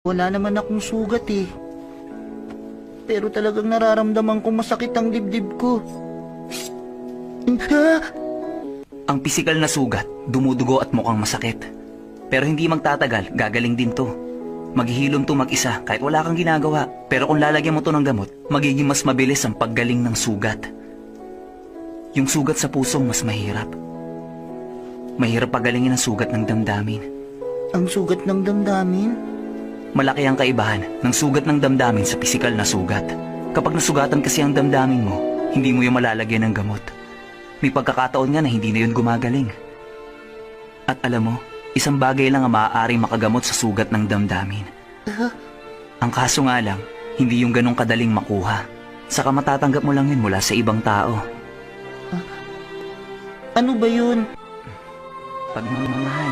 Wala naman akong sugat eh. Pero talagang nararamdaman kong masakit ang dibdib ko. Ah! Ang pisikal na sugat, dumudugo at mukhang masakit. Pero hindi magtatagal, gagaling din to. Maghihilom to mag-isa kahit wala kang ginagawa. Pero kung lalagyan mo to ng gamot, magiging mas mabilis ang paggaling ng sugat. Yung sugat sa puso mas mahirap. Mahirap pagalingin ang sugat ng damdamin. Ang sugat ng damdamin? Malaki ang kaibahan ng sugat ng damdamin sa pisikal na sugat. Kapag nasugatan kasi ang damdamin mo, hindi mo yung malalagyan ng gamot. May pagkakataon nga na hindi na yun gumagaling. At alam mo, isang bagay lang ang maaaring makagamot sa sugat ng damdamin. Ang kaso nga lang, hindi yung ganong kadaling makuha. Saka matatanggap mo lang yun mula sa ibang tao. Ano ba yun? Pagmamahal.